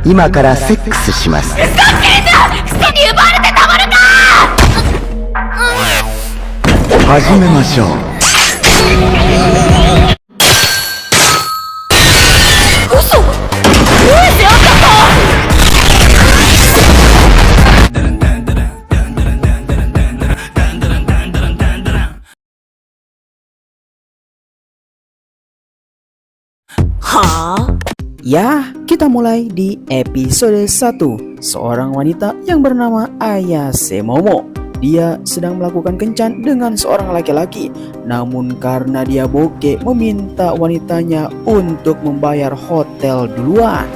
今からセックスします。嘘つけんな！人に奪われてたまるか！始めましょう。嘘！どうしてあんたと！Ya, kita mulai di episode 1. Seorang wanita yang bernama Ayase Momo. Dia sedang melakukan kencan dengan seorang laki-laki. Namun karena dia bokeh, meminta wanitanya untuk membayar hotel duluan.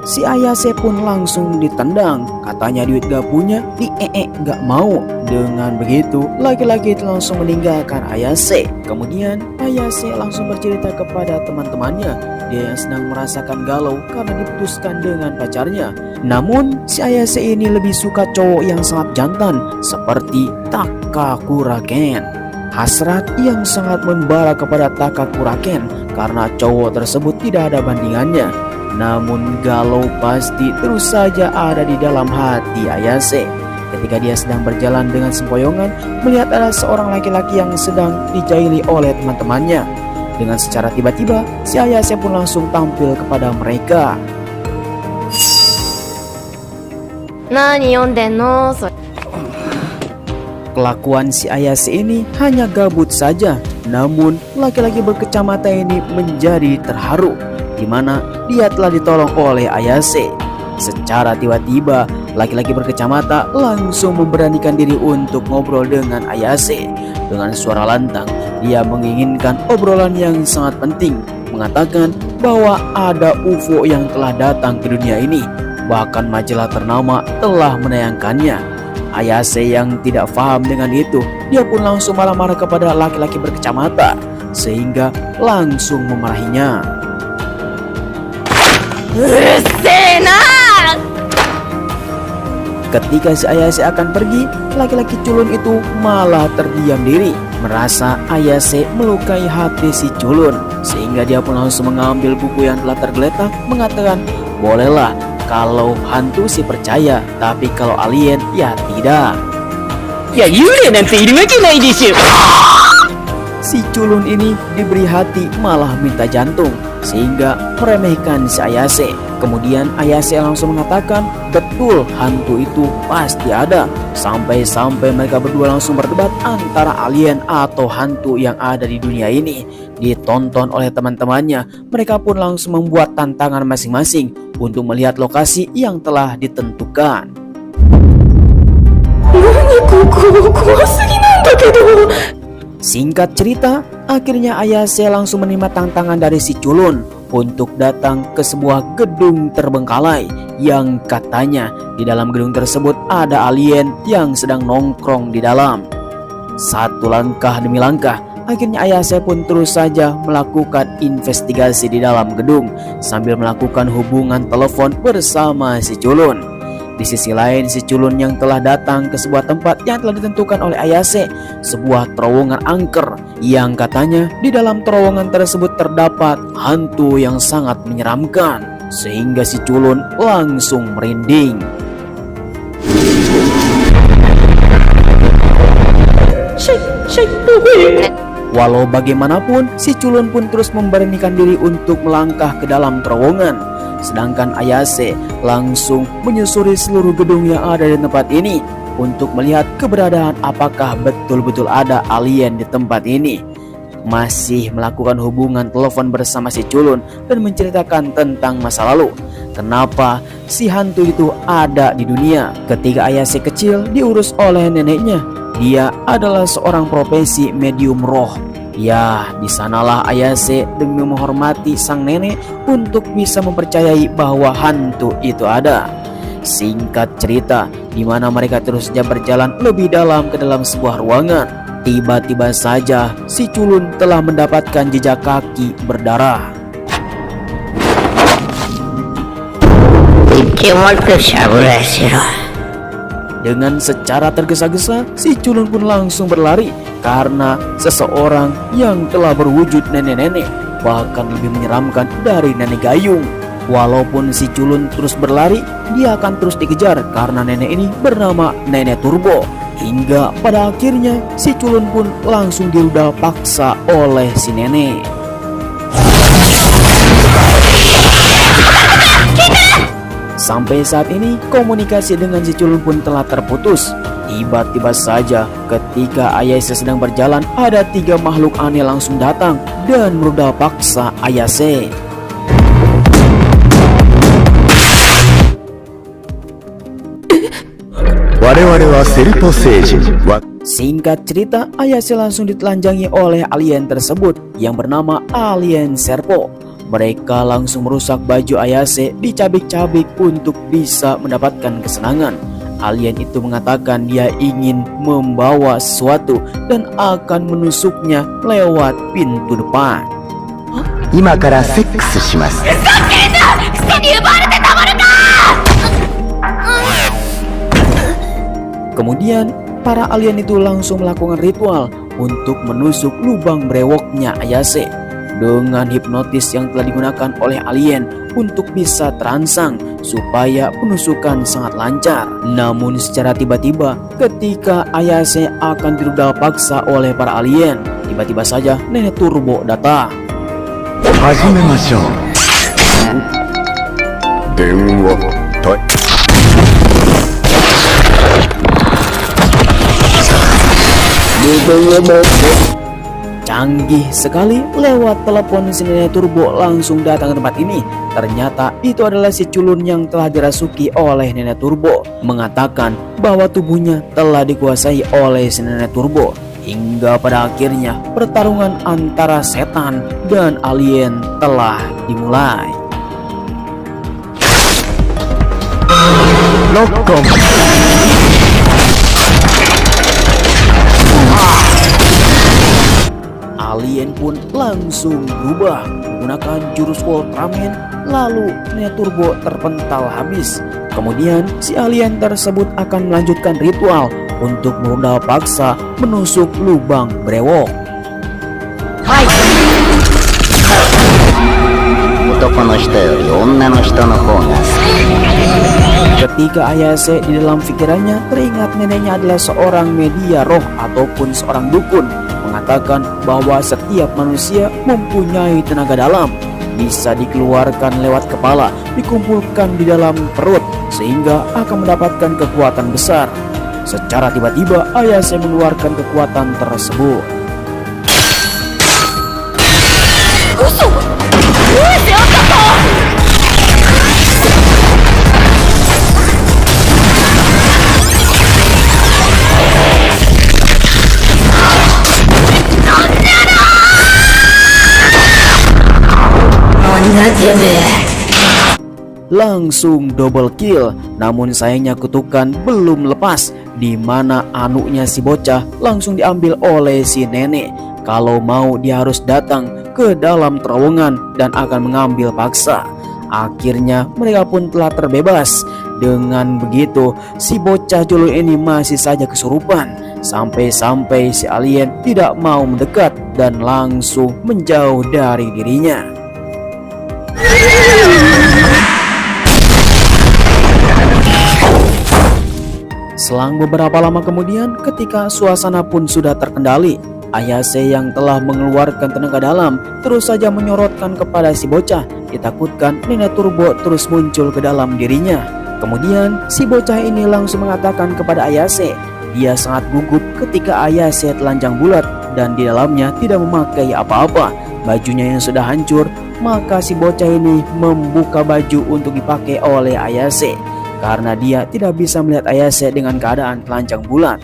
Si Ayase pun langsung ditendang. Katanya duit gak punya, gak mau. Dengan begitu, laki-laki itu langsung meninggalkan Ayase. Kemudian Ayase langsung bercerita kepada teman-temannya. Dia yang sedang merasakan galau karena diputuskan dengan pacarnya. Namun si Ayase ini lebih suka cowok yang sangat jantan, seperti Takakura-ken. Hasrat yang sangat membara kepada Takakura-ken karena cowok tersebut tidak ada bandingannya. Namun galau pasti terus saja ada di dalam hati Ayase. Ketika dia sedang berjalan dengan sempoyongan, melihat ada seorang laki-laki yang sedang dijaili oleh teman-temannya. Dengan secara tiba-tiba, si Ayase pun langsung tampil kepada mereka. Kelakuan si Ayase ini hanya gabut saja. Namun laki-laki berkacamata ini menjadi terharu, di mana dia telah ditolong oleh Ayase. Secara tiba-tiba, laki-laki berkacamata langsung memberanikan diri untuk ngobrol dengan Ayase. Dengan suara lantang, dia menginginkan obrolan yang sangat penting, mengatakan bahwa ada UFO yang telah datang ke dunia ini. Bahkan majalah ternama telah menayangkannya. Ayase yang tidak paham dengan itu, dia pun langsung marah-marah kepada laki-laki berkacamata, sehingga langsung memarahinya. Ketika si Ayase akan pergi, laki-laki culun itu malah terdiam diri. Merasa Ayase melukai hati si culun, sehingga dia pun langsung mengambil buku yang telah tergeletak, mengatakan, bolehlah, kalau hantu sih percaya, tapi kalau alien ya tidak. Si culun ini diberi hati malah minta jantung, sehingga meremehkan si Ayase. Kemudian Ayase langsung mengatakan betul hantu itu pasti ada. Sampai-sampai mereka berdua langsung berdebat antara alien atau hantu yang ada di dunia ini. Ditonton oleh teman-temannya, mereka pun langsung membuat tantangan masing-masing untuk melihat lokasi yang telah ditentukan. Singkat cerita, akhirnya Ayase langsung menerima tantangan dari si culun untuk datang ke sebuah gedung terbengkalai yang katanya di dalam gedung tersebut ada alien yang sedang nongkrong di dalam. Satu langkah demi langkah, akhirnya Ayase pun terus saja melakukan investigasi di dalam gedung sambil melakukan hubungan telepon bersama si culun. Di sisi lain, si culun yang telah datang ke sebuah tempat yang telah ditentukan oleh Ayase, sebuah terowongan angker yang katanya di dalam terowongan tersebut terdapat hantu yang sangat menyeramkan, sehingga si culun langsung merinding. Walau bagaimanapun, si culun pun terus memberanikan diri untuk melangkah ke dalam terowongan. Sedangkan Ayase langsung menyusuri seluruh gedung yang ada di tempat ini untuk melihat keberadaan apakah betul-betul ada alien di tempat ini. Masih melakukan hubungan telepon bersama si culun dan menceritakan tentang masa lalu. Kenapa si hantu itu ada di dunia? Ketika Ayase kecil diurus oleh neneknya. Dia adalah seorang profesi medium roh. Ya, di sanalah Ayase demi menghormati sang nenek untuk bisa mempercayai bahwa hantu itu ada. Singkat cerita, di mana mereka terus saja berjalan lebih dalam ke dalam sebuah ruangan. Tiba-tiba saja si culun telah mendapatkan jejak kaki berdarah. Dengan secara tergesa-gesa, si culun pun langsung berlari karena seseorang yang telah berwujud nenek-nenek, bahkan lebih menyeramkan dari nenek gayung. Walaupun si culun terus berlari, dia akan terus dikejar karena nenek ini bernama Nenek Turbo. Hingga pada akhirnya si culun pun langsung dirudal paksa oleh si nenek. Sampai saat ini komunikasi dengan si culun pun telah terputus. Tiba-tiba saja ketika Ayase sedang berjalan, ada 3 makhluk aneh langsung datang dan merudal paksa Ayase. Singkat cerita, Ayase langsung ditelanjangi oleh alien tersebut yang bernama Alien Serpo. Mereka langsung merusak baju Ayase, dicabik-cabik untuk bisa mendapatkan kesenangan. Alien itu mengatakan dia ingin membawa sesuatu dan akan menusuknya lewat pintu depan. 今からセックスします。 Kemudian para alien itu langsung melakukan ritual untuk menusuk lubang brewoknya Ayase dengan hipnotis yang telah digunakan oleh alien untuk bisa terangsang supaya penusukan sangat lancar. Namun secara tiba-tiba ketika Ayase akan dirudal paksa oleh para alien, tiba-tiba saja Nenek Turbo datang. 始めましょう。電話対 Canggih sekali, lewat telepon si Nenek Turbo langsung datang ke tempat ini. Ternyata itu adalah si culun yang telah dirasuki oleh Nenek Turbo, mengatakan bahwa tubuhnya telah dikuasai oleh si Nenek Turbo. Hingga pada akhirnya pertarungan antara setan dan alien telah dimulai. Lokom. Alien pun langsung berubah menggunakan jurus Ultraman, lalu Nenek Turbo terpental habis. Kemudian si alien tersebut akan melanjutkan ritual untuk merudal paksa menusuk lubang brewok. 男の人より女の人の方が好き。 Ketika Ayase di dalam pikirannya teringat neneknya adalah seorang media roh ataupun seorang dukun, mengatakan bahwa setiap manusia mempunyai tenaga dalam, bisa dikeluarkan lewat kepala, dikumpulkan di dalam perut sehingga akan mendapatkan kekuatan besar. Secara tiba-tiba Ayase mengeluarkan kekuatan tersebut. Langsung double kill, namun sayangnya kutukan belum lepas, di mana anuknya si bocah langsung diambil oleh si nenek. Kalau mau dia harus datang ke dalam terowongan dan akan mengambil paksa. Akhirnya mereka pun telah terbebas. Dengan begitu si bocah culun ini masih saja kesurupan, sampai-sampai si alien tidak mau mendekat dan langsung menjauh dari dirinya. Selang beberapa lama kemudian, ketika suasana pun sudah terkendali, Ayase yang telah mengeluarkan tenaga dalam terus saja menyorotkan kepada si bocah. Ditakutkan Nenek Turbo terus muncul ke dalam dirinya. Kemudian si bocah ini langsung mengatakan kepada Ayase, dia sangat gugup ketika Ayase telanjang bulat dan di dalamnya tidak memakai apa-apa. Bajunya yang sudah hancur, maka si bocah ini membuka baju untuk dipakai oleh Ayase karena dia tidak bisa melihat Ayase dengan keadaan telanjang bulat.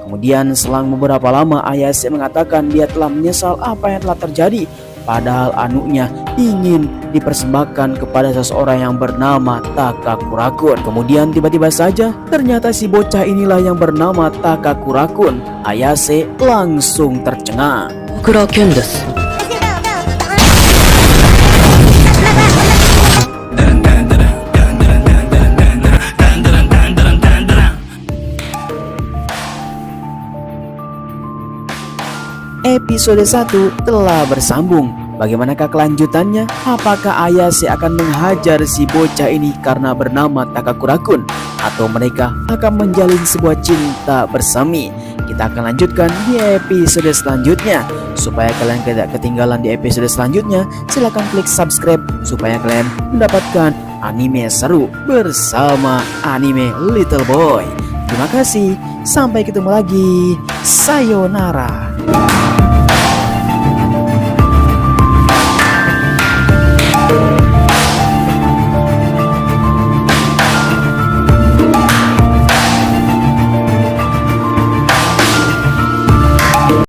Kemudian selang beberapa lama Ayase mengatakan dia telah menyesal apa yang telah terjadi, padahal anuknya ingin dipersembahkan kepada seseorang yang bernama Takakurakun. Kemudian tiba-tiba saja ternyata si bocah inilah yang bernama Takakurakun. Ayase langsung tercengang. Kurakun desu. episode 1 telah bersambung. Bagaimanakah kelanjutannya? Apakah Ayase akan menghajar si bocah ini karena bernama Takakurakun? Atau mereka akan menjalin sebuah cinta bersemi? Kita akan lanjutkan di episode selanjutnya. Supaya kalian tidak ketinggalan di episode selanjutnya, silahkan klik subscribe supaya kalian mendapatkan anime seru bersama anime Little Boy. Terima kasih, sampai ketemu lagi. Sayonara.